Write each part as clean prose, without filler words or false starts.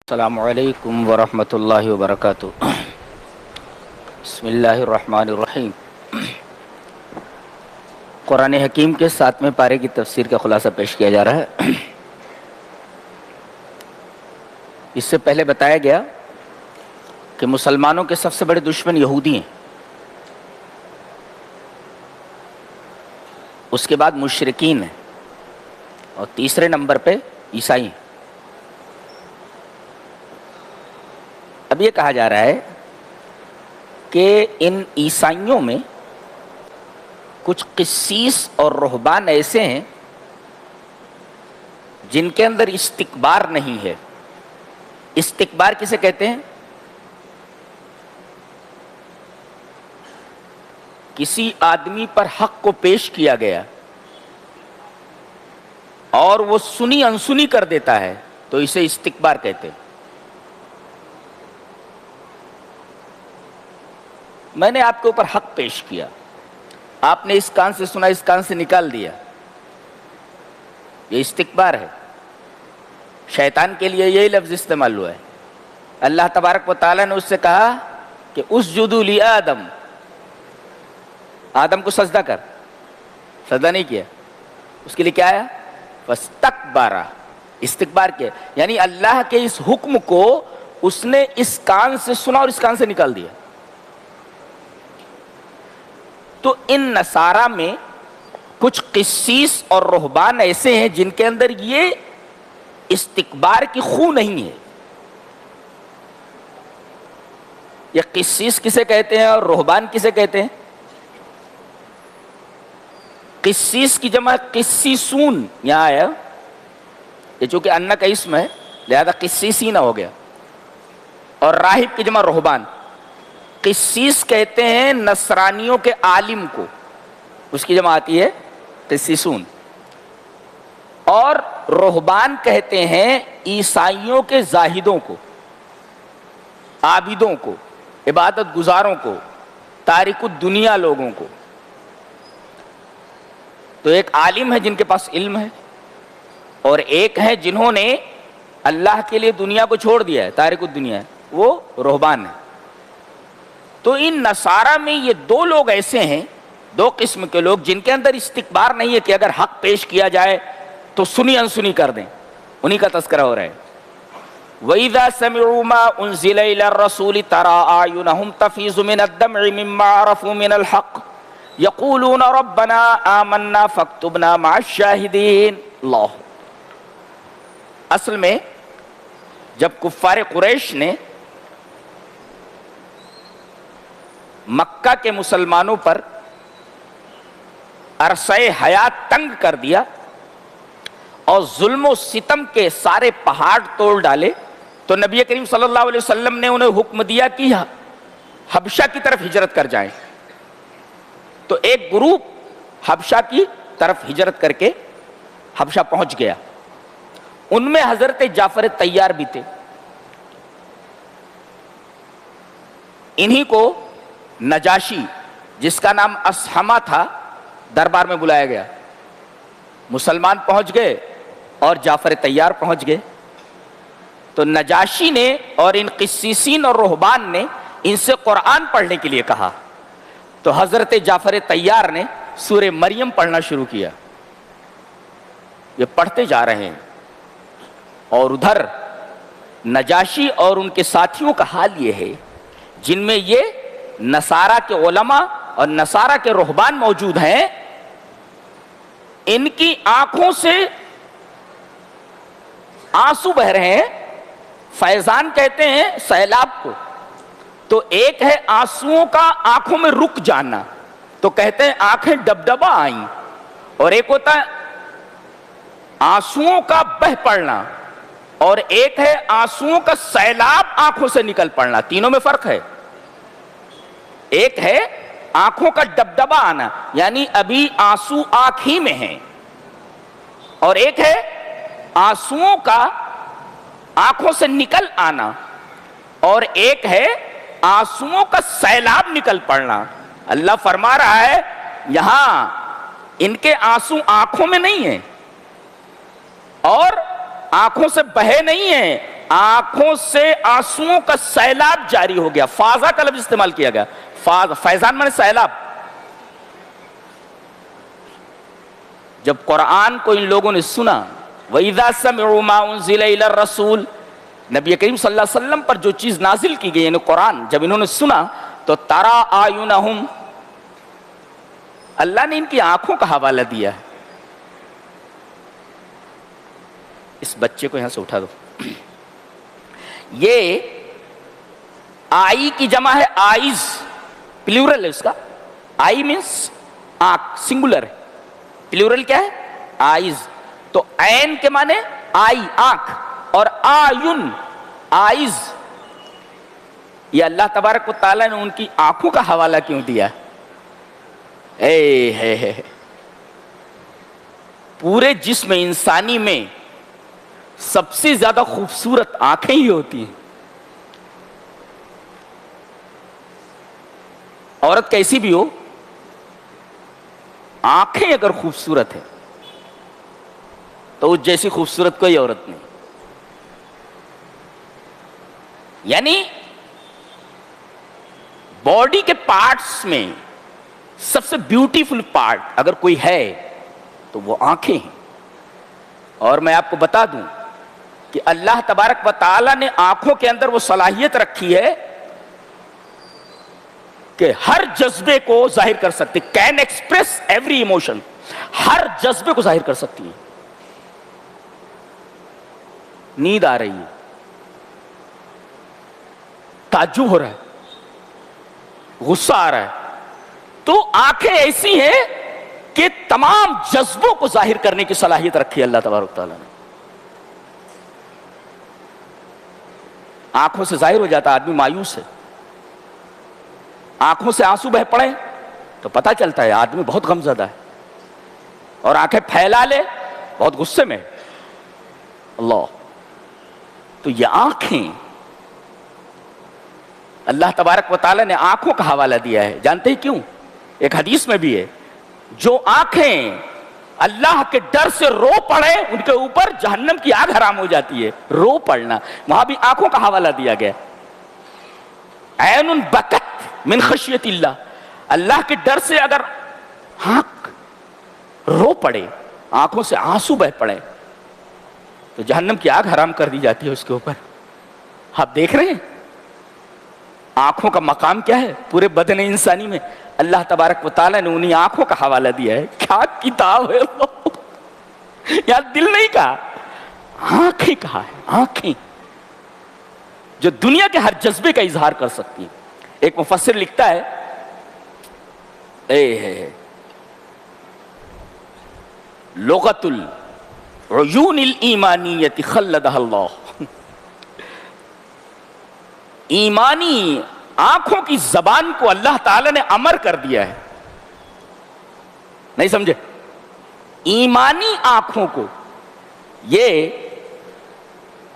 السلام علیکم ورحمۃ اللہ وبرکاتہ۔ بسم اللہ الرحمن الرحیم۔ قرآن حکیم کے 7ویں پارے کی تفسیر کا خلاصہ پیش کیا جا رہا ہے۔ اس سے پہلے بتایا گیا کہ مسلمانوں کے سب سے بڑے دشمن یہودی ہیں، اس کے بعد مشرکین ہیں، اور تیسرے نمبر پہ عیسائی ہیں۔ اب یہ کہا جا رہا ہے کہ ان عیسائیوں میں کچھ قسیس اور رہبان ایسے ہیں جن کے اندر استکبار نہیں ہے۔ استکبار کسے کہتے ہیں؟ کسی آدمی پر حق کو پیش کیا گیا اور وہ سنی انسنی کر دیتا ہے تو اسے استکبار کہتے ہیں۔ میں نے آپ کے اوپر حق پیش کیا، آپ نے اس کان سے سنا، اس کان سے نکال دیا، یہ استکبار ہے۔ شیطان کے لیے یہی لفظ استعمال ہوا ہے۔ اللہ تبارک و تعالیٰ نے اس سے کہا کہ اسجدوا لآدم، آدم کو سجدہ کر، سجدہ نہیں کیا، اس کے لیے کیا ہے؟ فاستکبر، استکبار کیا، یعنی اللہ کے اس حکم کو اس نے اس کان سے سنا اور اس کان سے نکال دیا۔ تو ان نصارہ میں کچھ قسیس اور رہبان ایسے ہیں جن کے اندر یہ استکبار کی خو نہیں ہے۔ یہ قسیس کسے کہتے ہیں اور رہبان کسے کہتے ہیں؟ قسیس کی جمع قسیسون، یہاں آیا، یہ چونکہ انّا کا اسم ہے لہذا قسیسین ہو گیا، اور راہب کی جمع رہبان۔ قسیس کہتے ہیں نصرانیوں کے عالم کو، اس کی جمع آتی ہے قسیسون، اور رہبان کہتے ہیں عیسائیوں کے زاہدوں کو، عابدوں کو، عبادت گزاروں کو، تارک الدنیا لوگوں کو۔ تو ایک عالم ہے جن کے پاس علم ہے، اور ایک ہے جنہوں نے اللہ کے لیے دنیا کو چھوڑ دیا ہے، تارک الدنیا ہے، وہ رہبان ہے۔ تو ان نصارہ میں یہ دو لوگ ایسے ہیں، دو قسم کے لوگ جن کے اندر استکبار نہیں ہے کہ اگر حق پیش کیا جائے تو سنی انسنی کر دیں، انہی کا تذکرہ ہو رہا ہے۔ وَإِذَا سَمِعُوا مَا أُنزِلَ إِلَى الرَّسُولِ تَرَىٰ أَعْيُنَهُمْ تَفِيضُ مِنَ الدَّمْعِ مِمَّا عَرَفُوا مِنَ الْحَقِّ يَقُولُونَ رَبَّنَا آمَنَّا فَاكْتُبْنَا مَعَ الشَّاهِدِينَ۔ اللہ، اصل میں جب کفار قریش نے مکہ کے مسلمانوں پر عرصہ حیات تنگ کر دیا اور ظلم و ستم کے سارے پہاڑ توڑ ڈالے، تو نبی کریم صلی اللہ علیہ وسلم نے انہیں حکم دیا کہ حبشہ کی طرف ہجرت کر جائیں۔ تو ایک گروپ حبشہ کی طرف ہجرت کر کے حبشہ پہنچ گیا، ان میں حضرت جعفر طیار بھی تھے۔ انہی کو نجاشی، جس کا نام اسحمہ تھا، دربار میں بلایا گیا۔ مسلمان پہنچ گئے اور جعفر طیار پہنچ گئے، تو نجاشی نے اور ان قسیسین اور رہبان نے ان سے قرآن پڑھنے کے لیے کہا، تو حضرت جعفر طیار نے سورہ مریم پڑھنا شروع کیا۔ یہ پڑھتے جا رہے ہیں، اور ادھر نجاشی اور ان کے ساتھیوں کا حال یہ ہے جن میں یہ نصارہ کے علماء اور نصارہ کے رہبان موجود ہیں، ان کی آنکھوں سے آنسو بہ رہے ہیں۔ فیضان کہتے ہیں سیلاب کو، تو ایک ہے آنسوؤں کا آنکھوں میں رک جانا، تو کہتے ہیں آنکھیں ڈبڈبا آئیں، اور ایک ہوتا ہے آنسوؤں کا بہ پڑنا، اور ایک ہے آنسوؤں کا سیلاب آنکھوں سے نکل پڑنا۔ تینوں میں فرق ہے۔ ایک ہے آنکھوں کا ڈبڈبا آنا، یعنی ابھی آنسو آنکھ ہی میں ہیں، اور ایک ہے آنسوؤں کا آنکھوں سے نکل آنا، اور ایک ہے آنسوؤں کا سیلاب نکل پڑنا۔ اللہ فرما رہا ہے یہاں ان کے آنسو آنکھوں میں نہیں ہیں اور آنکھوں سے بہے نہیں ہیں، آنکھوں سے آنسوؤں کا سیلاب جاری ہو گیا. فاضا کا لفظ استعمال کیا گیا. فیضان مانے سیلاب. جب قرآن کو ان لوگوں نے سنا, وَإِذَا سَمِعُوا مَا أُنزِلَ إِلَى الرَّسُولِ, نبی کریم صلی اللہ علیہ وسلم پر جو چیز نازل کی گئی یعنی قرآن, جب انہوں نے سنا تو تَرَىٰ أَعْيُنَهُمْ, اللہ نے ان کی آنکھوں کا حوالہ دیا ہے. اس بچے کو یہاں سے اٹھا دو. یہ آئی کی جمع ہے آئیز, پلیورل ہے اس کا. آئی مینس آنکھ, سنگولر ہے. پلیورل کیا ہے؟ آئیز. تو عین کے معنی آئی, آنکھ, اور آیون, آئیز. یہ اللہ تبارک و تعالیٰ نے ان کی آنکھوں کا حوالہ کیوں دیا؟ پورے جسم انسانی میں سب سے زیادہ خوبصورت آنکھیں ہی ہوتی ہیں. عورت کیسی بھی ہو, آنکھیں اگر خوبصورت ہے تو اس جیسی خوبصورت کوئی عورت نہیں. یعنی باڈی کے پارٹس میں سب سے بیوٹیفل پارٹ اگر کوئی ہے تو وہ آنکھیں ہیں. اور میں آپ کو بتا دوں کہ اللہ تبارک و تعالیٰ نے آنکھوں کے اندر وہ صلاحیت رکھی ہے کہ ہر جذبے کو ظاہر کر سکتی, کین ایکسپریس ایوری ایموشن, ہر جذبے کو ظاہر کر سکتی ہے. نیند آ رہی ہے, تعجب ہو رہا ہے, غصہ آ رہا ہے, تو آنکھیں ایسی ہیں کہ تمام جذبوں کو ظاہر کرنے کی صلاحیت رکھی ہے اللہ تبارک تعالیٰ نے. آنکھوں سے ظاہر ہو جاتا آدمی مایوس ہے, آنکھوں سے آنسو بہ پڑے تو پتہ چلتا ہے آدمی بہت غمزدہ ہے, اور آنکھیں پھیلا لے بہت غصے میں. اللہ, تو یہ آنکھیں اللہ تبارک و تعالیٰ نے آنکھوں کا حوالہ دیا ہے. جانتے ہیں کیوں؟ ایک حدیث میں بھی ہے, جو آنکھیں اللہ کے ڈر سے رو پڑے ان کے اوپر جہنم کی آگ حرام ہو جاتی ہے. رو پڑنا, وہاں بھی آنکھوں کا حوالہ دیا گیا. عین بکت من خشیت اللہ, اللہ کے ڈر سے اگر آنکھ رو پڑے, آنکھوں سے آنسو بہ پڑے, تو جہنم کی آگ حرام کر دی جاتی ہے اس کے اوپر. آپ دیکھ رہے ہیں آنکھوں کا مقام کیا ہے پورے بدن انسانی میں. اللہ تبارک و تعالیٰ نے انہی آنکھوں کا حوالہ دیا ہے. کیا کتاب ہے یار, دل نہیں کہا, آنکھیں کہا ہے. آنکھیں جو دنیا کے ہر جذبے کا اظہار کر سکتی ہیں. ایک مفسر لکھتا ہے, لغت العیون الایمانیت خلدہ اللہ, ایمانی آنکھوں کی زبان کو اللہ تعالیٰ نے امر کر دیا ہے. نہیں سمجھے؟ ایمانی آنکھوں کو, یہ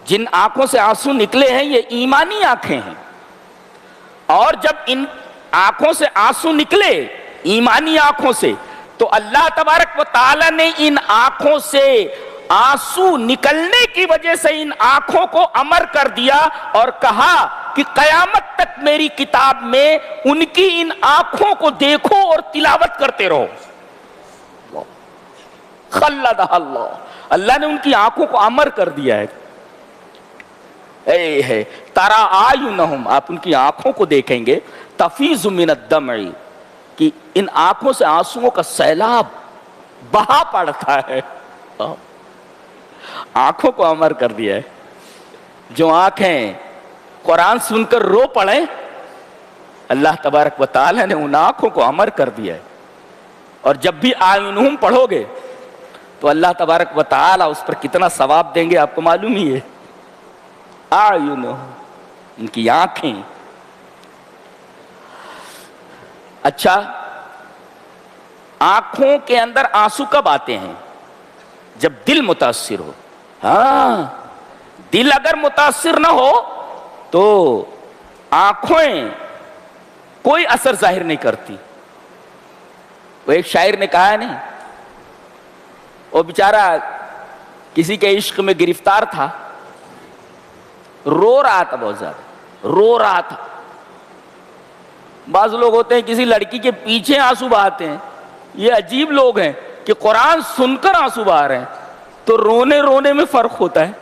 جن آنکھوں سے آنسو نکلے ہیں یہ ایمانی آنکھیں ہیں. اور جب ان آنکھوں سے آنسو نکلے ایمانی آنکھوں سے, تو اللہ تبارک و تعالیٰ نے ان آنکھوں سے آنسو نکلنے کی وجہ سے ان آنکھوں کو امر کر دیا اور کہا کہ قیامت تک میری کتاب میں ان کی ان آنکھوں کو دیکھو اور تلاوت کرتے رہو. خلدہ اللہ, اللہ نے ان کی آنکھوں کو امر کر دیا ہے. ترى اعینہم, آپ ان کی آنکھوں کو دیکھیں گے, تفیض من الدمع, کہ ان آنکھوں سے آنسوؤں کا سیلاب بہا پڑتا ہے. آنکھوں کو امر کر دیا ہے. جو آنکھیں قرآن سن کر رو پڑے, اللہ تبارک و تعالیٰ نے ان آنکھوں کو امر کر دیا ہے. اور جب بھی اعینہم پڑھو گے تو اللہ تبارک و تعالیٰ اس پر کتنا ثواب دیں گے آپ کو معلوم ہی ہے. اعینہم, ان کی آنکھیں. اچھا, آنکھوں کے اندر آنسو کب آتے ہیں؟ جب دل متاثر ہو. ہاں, دل اگر متاثر نہ ہو تو آنکھیں کوئی اثر ظاہر نہیں کرتی. وہ ایک شاعر نے کہا ہے نہیں, وہ بیچارہ کسی کے عشق میں گرفتار تھا, رو رہا تھا، بہت زیادہ رو رہا تھا. بعض لوگ ہوتے ہیں کسی لڑکی کے پیچھے آنسو بہاتے ہیں، یہ عجیب لوگ ہیں کہ قرآن سن کر آنسو بہا رہے ہیں. تو رونے رونے میں فرق ہوتا ہے.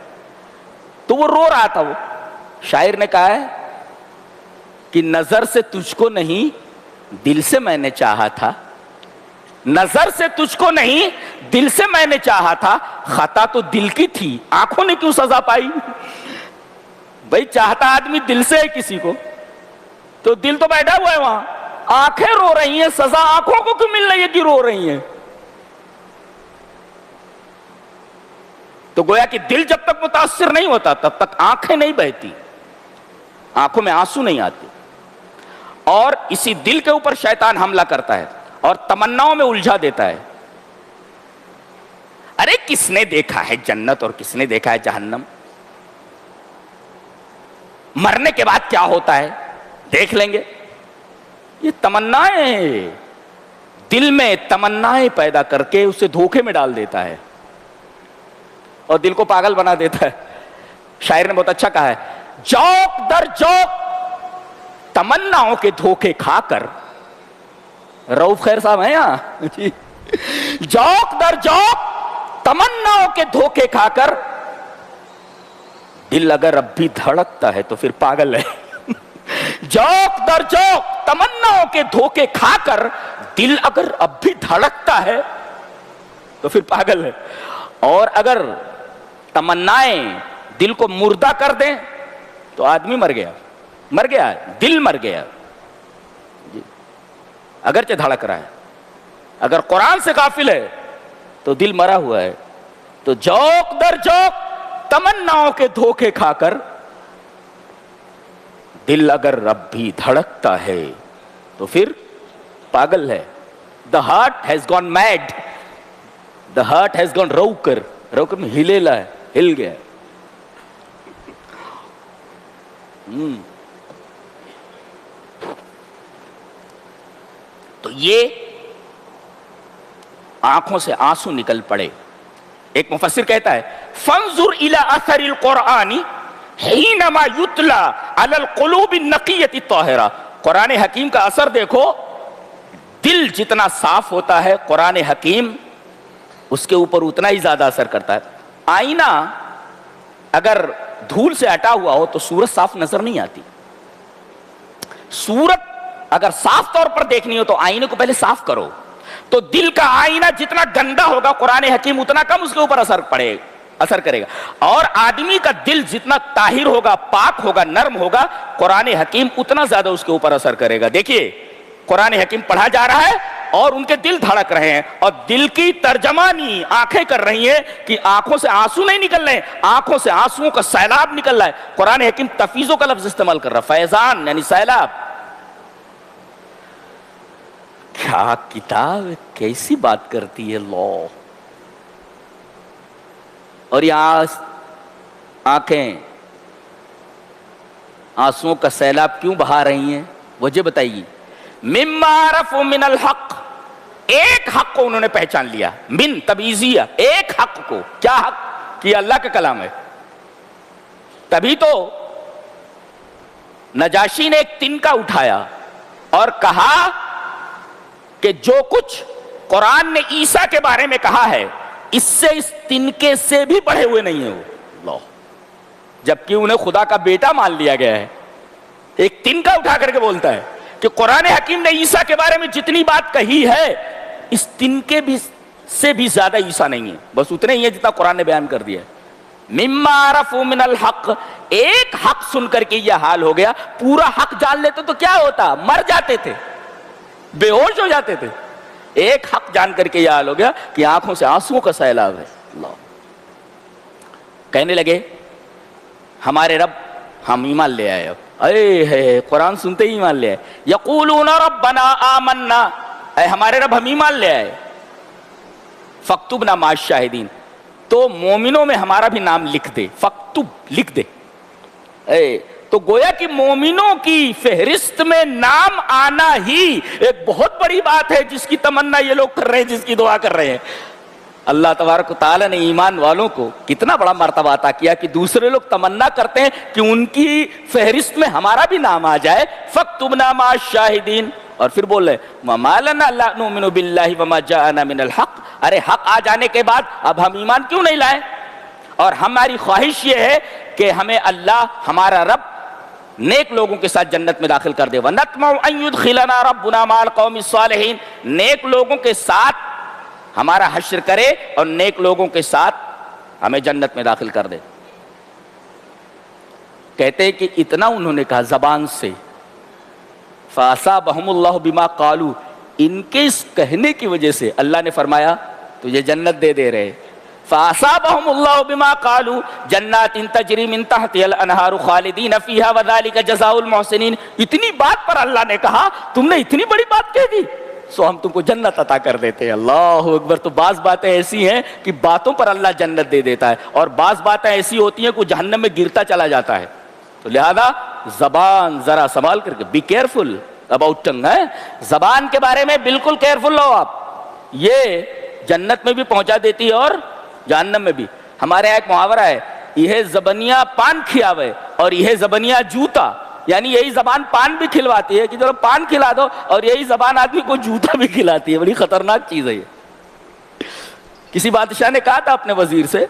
تو وہ رو رہا تھا. وہ شاعر نے کہا ہے کہ نظر سے تجھ کو نہیں دل سے میں نے چاہا تھا، نظر سے تجھ کو نہیں دل سے میں نے چاہا تھا، خطا تو دل کی تھی آنکھوں نے کیوں سزا پائی. بھائی چاہتا آدمی دل سے ہے کسی کو، تو دل تو بیٹھا ہوا ہے وہاں، آنکھیں رو رہی ہیں، سزا آنکھوں کو کیوں مل رہی ہے کہ رو رہی ہیں. تو گویا کہ دل جب تک متاثر نہیں ہوتا تب تک آنکھیں نہیں بہتی، آنکھوں میں آنسو نہیں آتے. اور اسی دل کے اوپر شیطان حملہ کرتا ہے اور تمناؤں میں الجھا دیتا ہے. ارے کس نے دیکھا ہے جنت اور کس نے دیکھا ہے جہنم؟ مرنے کے بعد کیا ہوتا ہے دیکھ لیں گے. یہ تمنائیں دل میں تمنائیں پیدا کر کے اسے دھوکے میں ڈال دیتا ہے اور دل کو پاگل بنا دیتا ہے. شاعر نے بہت اچھا کہا ہے، جوک در جوک تمناؤں کے دھوکے کھا کر. رؤف خیر صاحب ہیں یہاں جی. جوک در جوک تمناؤں کے دھوکے کھا کر دل اگر اب بھی دھڑکتا ہے تو پھر پاگل ہے. جوک در جوک تمناؤں کے دھوکے کھا کر دل اگر اب بھی دھڑکتا ہے تو پھر پاگل ہے. اور اگر تمنائیں دل کو مردہ کر دیں تو آدمی مر گیا، مر گیا، دل مر گیا. اگرچہ دھڑک رہا ہے، اگر قرآن سے غافل ہے تو دل مرا ہوا ہے. تو جوک در جوک تمناؤں کے دھوکے کھا کر دل اگر اب بھی دھڑکتا ہے تو پھر پاگل ہے. The heart has gone mad. The heart has gone روکر. روکر میں ہلیلا ہے، ہل گیا. تو یہ آنکھوں سے آنسو نکل پڑے. ایک مفسر کہتا ہے فانظر الى اثر القرآن حینما یتلا علی القلوب النقیۃ الطاہرہ. قرآن حکیم کا اثر دیکھو، دل جتنا صاف ہوتا ہے قرآن حکیم اس کے اوپر اتنا ہی زیادہ اثر کرتا ہے. آئینہ اگر دھول سے ہٹا ہوا ہو تو صورت صاف نظر نہیں آتی. صورت اگر صاف طور پر دیکھنی ہو تو آئینے کو پہلے صاف کرو. تو دل کا آئینہ جتنا گندا ہوگا قرآن حکیم اتنا کم اس کے اوپر اثر کرے گا. اور آدمی کا دل جتنا طاہر ہوگا، پاک ہوگا، نرم ہوگا، قرآن حکیم اتنا زیادہ اس کے اوپر اثر کرے گا. دیکھیے قرآن حکیم پڑھا جا رہا ہے اور ان کے دل دھڑک رہے ہیں اور دل کی ترجمانی آنکھیں کر رہی ہیں کہ آنکھوں سے آنسو نہیں نکل رہے ہیں، آنکھوں سے آنسوؤں کا سیلاب نکل رہا ہے. قرآن حکیم تفیضوں کا لفظ استعمال کر رہا ہے، فیضان یعنی سیلاب. کیا کتاب کیسی بات کرتی ہے لا. اور یہاں آنکھیں آنسوؤں کا سیلاب کیوں بہا رہی ہیں؟ وجہ بتائیے. مما عرفوا من الحق، ایک حق کو انہوں نے پہچان لیا. من تبعیضیہ، ایک حق کو. کیا حق؟ کہ اللہ کا کلام ہے. تبھی تو نجاشی نے ایک تنکا اٹھایا اور کہا کہ جو کچھ قرآن نے عیسیٰ کے بارے میں کہا ہے اس سے اس تنکے سے بھی بڑھے ہوئے نہیں ہیں وہ. جبکہ انہیں خدا کا بیٹا مان لیا گیا ہے. ایک تنکا اٹھا کر کے بولتا ہے کہ قرآن حکیم نے عیسیٰ کے بارے میں جتنی بات کہی ہے اس تنکے بھی سے بھی زیادہ عیسیٰ نہیں ہے، بس اتنے ہی ہے جتنا قرآن نے بیان کر دیا ہے. مما عرفوا من الحق، ایک حق سن کر کے یہ حال ہو گیا. پورا حق جان لیتے تو کیا ہوتا؟ مر جاتے تھے، بے ہوش ہو جاتے تھے. ایک حق جان کر کے یہ حال ہو گیا کہ آنکھوں سے آنسوؤں کا سیلاب ہے. اللہ کہنے لگے ہمارے رب ہم ایمان لے آئے. اب اے ہے قرآن سنتے ہی ایمان لے آئے. یقولون ربنا آمنا، اے ہمارے رب ہم ایمان لے آئے. فاکتبنا مع الشاہدین، تو مومنوں میں ہمارا بھی نام لکھ دے. فاکتب لکھ دے. تو گویا کہ مومنوں کی فہرست میں نام آنا ہی ایک بہت بڑی بات ہے جس کی تمنا یہ لوگ کر رہے ہیں، جس کی دعا کر رہے ہیں. اللہ تبارک و تعالیٰ نے ایمان والوں کو کتنا بڑا مرتبہ عطا کیا کہ دوسرے لوگ تمنا کرتے ہیں کہ ان کی فہرست میں ہمارا بھی نام آ جائے، فاکتبنا مع الشاہدین، اور پھر بول رہے وما لنا لا نؤمن باللہ وما جاءنا من الحق، ارے حق آ جانے کے بعد اب ہم ایمان کیوں نہیں لائیں؟ اور ہماری خواہش یہ ہے کہ ہمیں اللہ ہمارا رب نیک لوگوں کے ساتھ جنت میں داخل کر دے، وَنَطْمَعُ أَن يُدْخِلَنَا رَبُّنَا مَعَ الْقَوْمِ الصَّالِحِينَ، نیک لوگوں کے ساتھ ہمارا حشر کرے اور نیک لوگوں کے ساتھ ہمیں جنت میں داخل کر دے۔ کہتے ہیں کہ اتنا انہوں نے کہا زبان سے، فَأَصَابَهُمُ اللَّهُ بِمَا قَالُوا، ان کے اس کہنے کی وجہ سے اللہ نے فرمایا تجھے جنت دے دے رہے۔ فَأَصَابَهُمُ اللَّهُ بِمَا قَالُوا جَنَّاتٍ تَجْرِي مِن تَحْتِهَا الْأَنْهَارُ خَالِدِينَ فِيهَا وَذَلِكَ جَزَاءُ الْمُحْسِنِينَ، اتنی بات پر اللہ نے کہا تم نے اتنی بڑی بات کہہ دی سو ہم تم کو جنت عطا کر دیتے ہیں۔ اللہ اکبر۔ تو بعض باتیں ایسی ہیں کہ باتوں پر اللہ جنت دے دیتا ہے، اور بعض باتیں ایسی ہوتی ہیں کہ جہنم میں گرتا چلا جاتا ہے۔ تو لہذا زبان ذرا سنبھال کر کے، بی کیئرفل اباؤٹ ٹنگ، ہے زبان کے بارے میں بالکل کیئرفل رہو آپ، یہ جنت میں بھی پہنچا دیتی ہے اور جہنم میں بھی۔ ہمارے یہاں ایک محاورہ ہے، یہ زبانیاں پان کھیاوے اور یہ زبانیاں جوتا، یعنی یہی زبان پان بھی کھلواتی ہے کہ چلو پان کھلا دو، اور یہی زبان آدمی کو جوتا بھی کھلاتی ہے۔ بڑی خطرناک چیز ہے یہ۔ کسی بادشاہ نے کہا تھا اپنے وزیر سے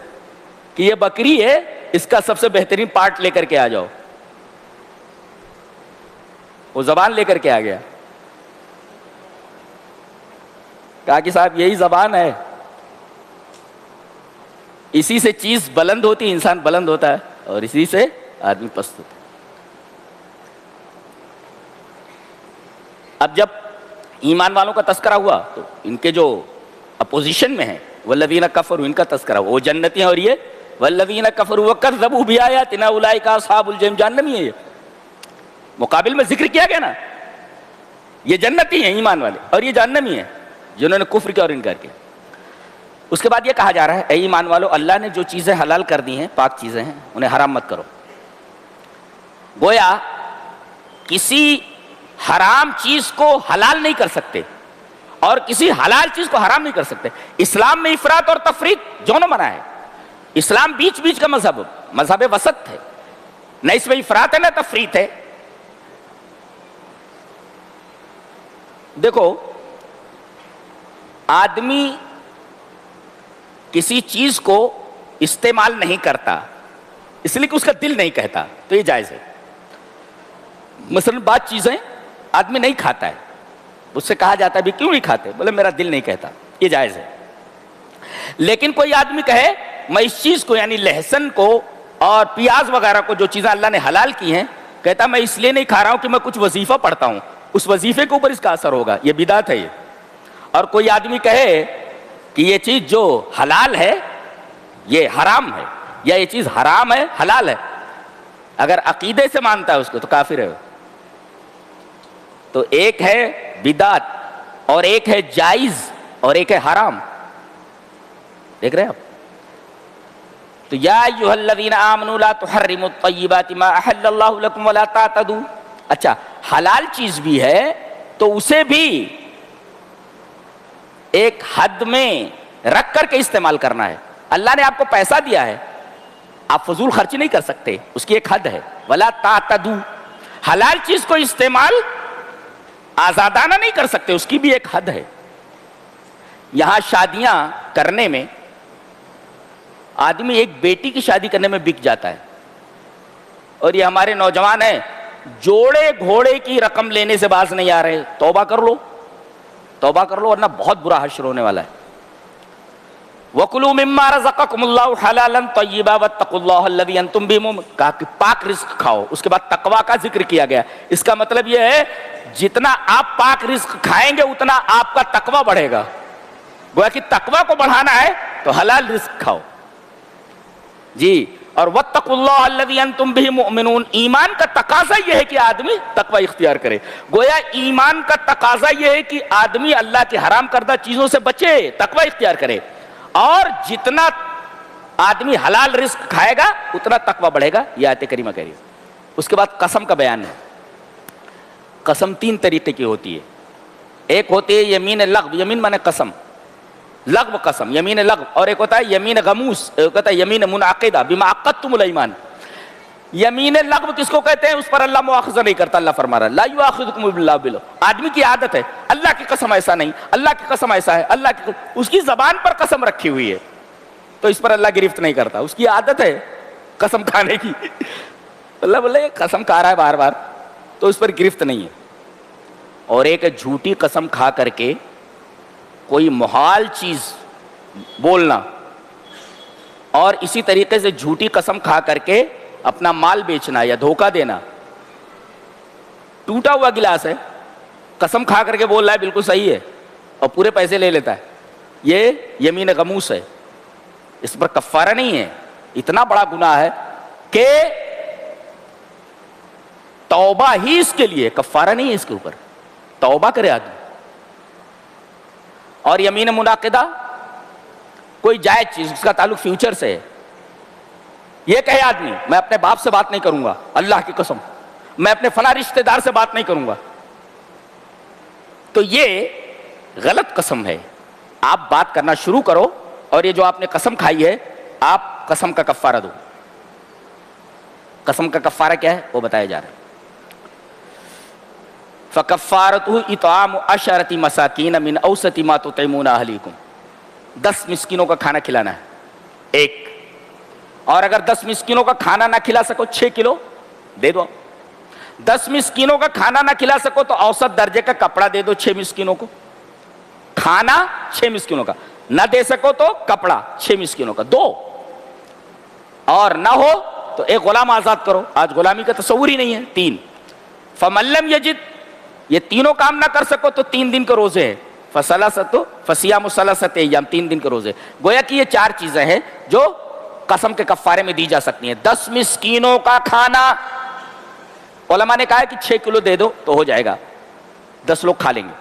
کہ یہ بکری ہے، اس کا سب سے بہترین پارٹ لے کر کے آ جاؤ، وہ زبان لے کر کے آ گیا، کہا کہ صاحب یہی زبان ہے، اسی سے چیز بلند ہوتی ہے، انسان بلند ہوتا ہے، اور اسی سے آدمی پست ہوتا ہے۔ اب جب ایمان والوں کا تذکرہ ہوا تو ان کے جو اپوزیشن میں ہیں والذین کفروا، ان کا تذکرہ ہوا، وہ جنتی ہیں، اور یہ والذین کفروا وکذبوا بآیاتنا اولئک اصحاب الجحیم، جہنمی ہے۔ یہ مقابل میں ذکر کیا گیا نا، یہ جنتی ہیں ایمان والے، اور یہ جہنمی ہیں جنہوں نے کفر کیا اور انکار کیا۔ اس کے بعد یہ کہا جا رہا ہے اے ایمان والو، اللہ نے جو چیزیں حلال کر دی ہیں، پاک چیزیں ہیں، انہیں حرام مت کرو۔ گویا کسی حرام چیز کو حلال نہیں کر سکتے اور کسی حلال چیز کو حرام نہیں کر سکتے۔ اسلام میں افراط اور تفریط دونوں منع ہے۔ اسلام بیچ بیچ کا مذہب وسط ہے، نہ اس میں افراط ہے نہ تفریط ہے۔ دیکھو، آدمی کسی چیز کو استعمال نہیں کرتا اس لیے کہ اس کا دل نہیں کہتا، تو یہ جائز ہے۔ مثلا بعض چیزیں آدمی نہیں کھاتا ہے، اس سے کہا جاتا ہے بھی کیوں نہیں کھاتے، بولے میرا دل نہیں کہتا، یہ جائز ہے۔ لیکن کوئی آدمی کہے میں اس چیز کو، یعنی لہسن کو اور پیاز وغیرہ کو، جو چیزیں اللہ نے حلال کی ہیں، کہتا میں اس لیے نہیں کھا رہا ہوں کہ میں کچھ وظیفہ پڑھتا ہوں، اس وظیفے کے اوپر اس کا اثر ہوگا، یہ بدعت ہے یہ۔ اور کوئی آدمی کہے کہ یہ چیز جو حلال ہے یہ حرام ہے، یا یہ چیز حرام ہے حلال ہے، اگر عقیدے سے مانتا ہے اس کو تو کافر ہے۔ تو ایک ہے بدعت اور ایک ہے جائز اور ایک ہے حرام، دیکھ رہے ہیں آپ؟ تو یا ایھا الذین آمنوا لا تحرموا الطیبات ما احل اللہ لکم ولا تعتدوا۔ اچھا، حلال چیز بھی ہے تو اسے بھی ایک حد میں رکھ کر کے استعمال کرنا ہے۔ اللہ نے آپ کو پیسہ دیا ہے، آپ فضول خرچی نہیں کر سکتے، اس کی ایک حد ہے۔ ولا تعتدوا، حلال چیز کو استعمال آزادانہ نہیں کر سکتے، اس کی بھی ایک حد ہے۔ یہاں شادیاں کرنے میں آدمی ایک بیٹی کی شادی کرنے میں بک جاتا ہے، اور یہ ہمارے نوجوان ہیں جوڑے گھوڑے کی رقم لینے سے باز نہیں آ رہے۔ توبہ کر لو، توبہ کر لو، ورنہ بہت برا حشر ہونے والا ہے۔ وَكُلُوا مِمَّا رَزَقَكُمُ اللَّهُ حَلَالًا طَيِّبًا وَاتَّقُوا اللَّهَ الَّذِي أَنتُم بِهِ مُؤْمِنُونَ، کہا کہ پاک رزق کھاؤ، اس کے بعد تقویٰ کا ذکر کیا گیا۔ اس کا مطلب یہ ہے جتنا آپ پاک رزق کھائیں گے اتنا آپ کا تقویٰ بڑھے گا۔ گویا کہ تقویٰ کو بڑھانا ہے تو حلال رزق کھاؤ جی۔ اور وَاتَّقُوا اللَّهَ الَّذِي أَنتُم بِهِ مُؤْمِنُونَ، ایمان کا تقاضا یہ ہے کہ آدمی تقویٰ اختیار کرے۔ گویا ایمان کا تقاضا یہ ہے کہ آدمی اللہ کے حرام کردہ چیزوں سے بچے، تقویٰ اختیار کرے، اور جتنا آدمی حلال رزق کھائے گا اتنا تقویٰ بڑھے گا، یہ آیت کریمہ کہہ رہی ہے۔ اس کے بعد قسم کا بیان ہے۔ قسم تین طریقے کی ہوتی ہے، ایک ہوتی ہے یمین لغو، یمین مانے قسم، لغو قسم، یمین لغو، اور ایک ہوتا ہے یمین غموس، ایک ہوتا ہے یمین منعقدہ بما عقدتم الایمان۔ یمین لغو کس کو کہتے ہیں؟ اس پر اللہ مؤاخذہ نہیں کرتا، اللہ فرما رہا ہے لا یؤاخذکم باللہ باللغو۔ آدمی کی عادت ہے اللہ کی قسم ایسا نہیں، اللہ کی قسم ایسا ہے، اللہ کی قسم، اس کی زبان پر قسم رکھی ہوئی ہے تو اس پر اللہ گرفت نہیں کرتا، اس کی عادت ہے قسم کھانے کی، اللہ بولے قسم کھا رہا ہے بار بار تو اس پر گرفت نہیں ہے۔ اور ایک جھوٹی قسم کھا کر کے کوئی محال چیز بولنا، اور اسی طریقے سے جھوٹی قسم کھا کر کے اپنا مال بیچنا یا دھوکہ دینا۔ ٹوٹا ہوا گلاس ہے، قسم کھا کر کے بول رہا ہے بالکل صحیح ہے اور پورے پیسے لے لیتا ہے، یہ یمین غموس ہے، اس پر کفارہ نہیں ہے، اتنا بڑا گناہ ہے کہ توبہ ہی اس کے لیے، کفارہ نہیں ہے اس کے اوپر، توبہ کرے آدمی۔ اور یمین منعقدہ کوئی جائز چیز، اس کا تعلق فیوچر سے ہے، یہ کہے آدمی میں اپنے باپ سے بات نہیں کروں گا، اللہ کی قسم میں اپنے فلاں رشتہ دار سے بات نہیں کروں گا، تو یہ غلط قسم ہے۔ آپ بات کرنا شروع کرو اور یہ جو آپ نے قسم کھائی ہے آپ قسم کا کفارہ دو۔ قسم کا کفارہ کیا ہے وہ بتایا جا رہا ہے۔ فَكَفَّارَتُهُ إِطْعَامُ عَشَرَةِ مَسَاكِينَ مِنْ أَوْسَطِ مَا تُطْعِمُونَ أَهْلِيكُمْ، 10 مسکینوں کا کھانا کھلانا ہے ایک، اور اگر 10 مسکینوں کا کھانا نہ کھلا سکو 6 کلو دے دو۔ 10 مسکینوں کا کھانا نہ کھلا سکو تو اوسط درجے کا کپڑا دے دو 6 مسکینوں کو، کھانا 6 مسکینوں کا، نہ دے سکو تو کپڑا 6 مسکینوں کا دو، اور نہ ہو تو ایک غلام آزاد کرو، آج غلامی کا تصور ہی نہیں ہے۔ 3 فَمَن لَّمْ يَجِدْ، یہ تینوں کام نہ کر سکو تو 3 دن کے روزے ہیں، فَصِيَامُ ثَلَاثَةِ أَيَّامٍ، 3 دن کے روزے۔ گویا کہ یہ 4 چیزیں ہیں جو قسم کے کفارے میں دی جا سکتی ہیں۔ 10 مسکینوں کا کھانا، علماء نے کہا ہے کہ 6 کلو دے دو تو ہو جائے گا، 10 لوگ کھا لیں گے،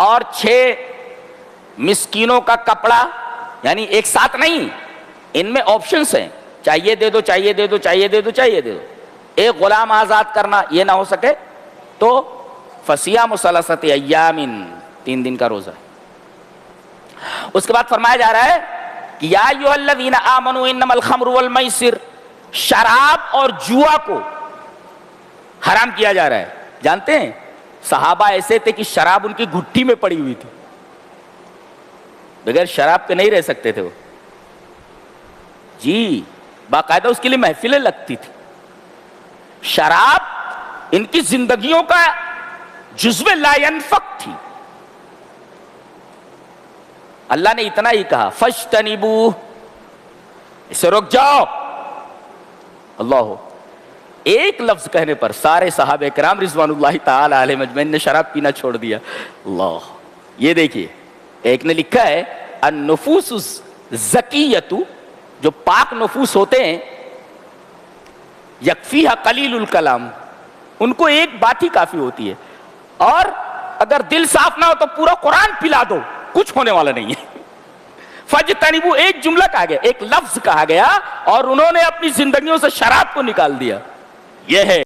اور 6 مسکینوں کا کپڑا، یعنی ایک ساتھ نہیں، ان میں آپشنز ہیں، چاہیے دے دو چاہیے دے دو چاہیے دے دو چاہیے دے دو۔ ایک غلام آزاد کرنا یہ نہ ہو سکے تو فَصِيَامُ ثَلَاثَةِ أَيَّامٍ، 3 دن کا روزہ۔ اس کے بعد فرمایا جا رہا ہے کہ یا ایھا الذین آمنوا انما الخمر والمیسر، شراب اور جوا کو حرام کیا جا رہا ہے۔ جانتے ہیں صحابہ ایسے تھے کہ شراب ان کی گھٹی میں پڑی ہوئی تھی، بغیر شراب کے نہیں رہ سکتے تھے وہ، جی باقاعدہ اس کے لیے محفلیں لگتی تھی۔ شراب ان کی زندگیوں کا جزو لا ينفق تھی۔ اللہ نے اتنا ہی کہا فَاجْتَنِبُوهُ، اسے رک جاؤ۔ اللہ، ایک لفظ کہنے پر سارے صحابہ کرام رضوان اللہ تعالی علیہم اجمعین نے شراب پینا چھوڑ دیا۔ اللہ، یہ دیکھیے ایک نے لکھا ہے النفوس الزکیۃ، جو پاک نفوس ہوتے ہیں، یکفیھا قلیل الکلام، ان کو ایک بات ہی کافی ہوتی ہے، اور اگر دل صاف نہ ہو تو پورا قرآن پلا دو، کچھ ہونے والا نہیں ہے۔ فَاجْتَنِبُوهُ، ایک جملہ کہا گیا، ایک لفظ کہا گیا، اور انہوں نے اپنی زندگیوں سے شراب کو نکال دیا۔ یہ ہے